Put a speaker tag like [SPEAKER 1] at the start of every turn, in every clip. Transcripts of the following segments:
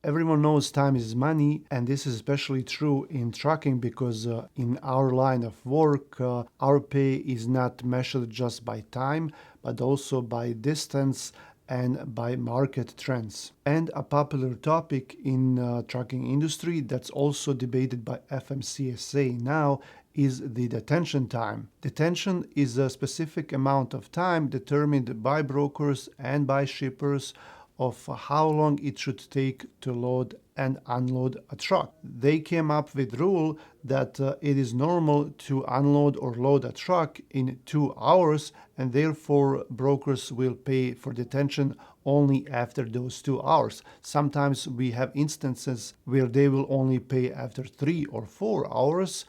[SPEAKER 1] Everyone knows time is money, and this is especially true in trucking because in our line of work, our pay is not measured just by time, but also by distance and by market trends. And a popular topic in trucking industry that's also debated by FMCSA now is the detention time. Detention is a specific amount of time determined by brokers and by shippers of how long it should take to load and unload a truck. They came up with rule that it is normal to unload or load a truck in 2 hours, and therefore brokers will pay for detention only after those 2 hours. Sometimes we have instances where they will only pay after 3 or 4 hours,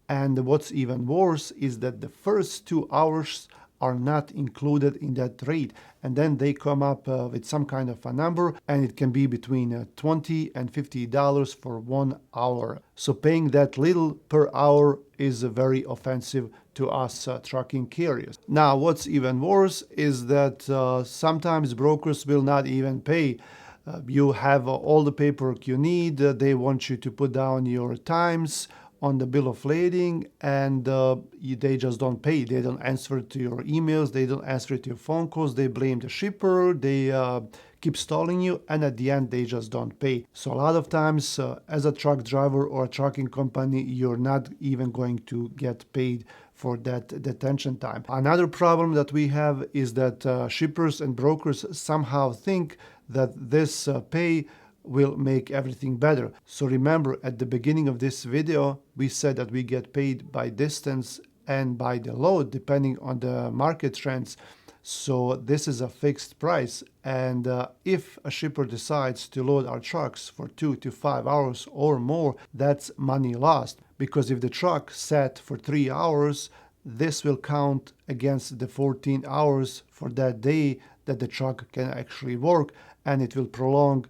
[SPEAKER 1] and what's even worse is that the first 2 hours are not included in that rate, and then they come up with some kind of a number, and it can be between $20 and $50 for 1 hour. So paying that little per hour is very offensive to us trucking carriers. Now, what's even worse is that sometimes brokers will not even pay. You have all the paperwork you need. They want you to put down your times on the bill of lading, and they just don't pay. They don't answer to your emails, they don't answer to your phone calls, they blame the shipper, they keep stalling you, and at the end they just don't pay. So a lot of times as a truck driver or a trucking company, you're not even going to get paid for that detention time. Another problem that we have is that shippers and brokers somehow think that this pay will make everything better. So remember, at the beginning of this video, we said that we get paid by distance and by the load, depending on the market trends. So this is a fixed price. And if a shipper decides to load our trucks for 2 to 5 hours or more, that's money lost. Because if the truck sat for 3 hours, this will count against the 14 hours for that day that the truck can actually work, and it will prolong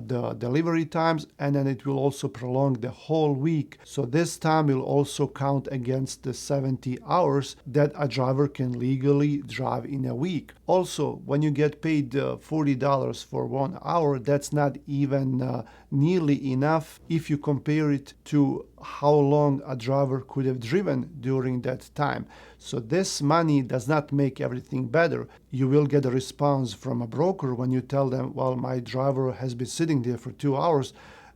[SPEAKER 1] the delivery times, and then it will also prolong the whole week. So this time will also count against the 70 hours that a driver can legally drive in a week. Also, when you get paid $40 for 1 hour, that's not even nearly enough if you compare it to how long a driver could have driven during that time. So this money does not make everything better. You will get a response from a broker when you tell them, well, my driver has been sitting there for 2 hours,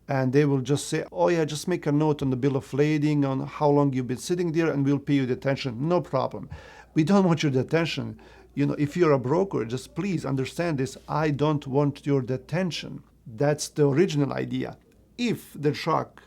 [SPEAKER 1] and they will just say, oh yeah, just make a note on the bill of lading on how long you've been sitting there and we'll pay you detention. No problem. We don't want your detention. You know, if you're a broker, just please understand this. I don't want your detention. That's the original idea. If the truck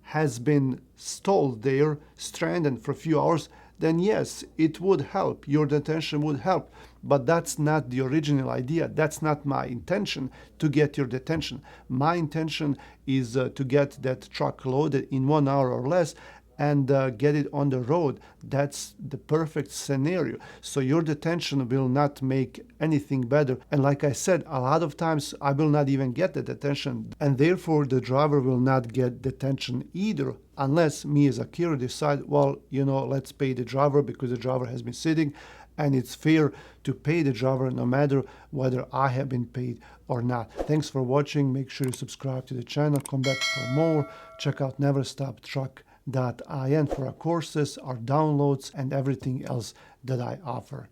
[SPEAKER 1] has been stalled there, stranded for a few hours, then yes, it would help. Your detention would help. But that's not the original idea. That's not my intention to get your detention. My intention is to get that truck loaded in 1 hour or less and get it on the road. That's the perfect scenario. So your detention will not make anything better. And like I said, a lot of times I will not even get the detention, and therefore the driver will not get detention either, unless me as a carrier decide, well, you know, let's pay the driver because the driver has been sitting, and it's fair to pay the driver no matter whether I have been paid or not. Thanks for watching. Make sure you subscribe to the channel. Come back for more. Check out neverstoptruck.in for our courses, our downloads, and everything else that I offer.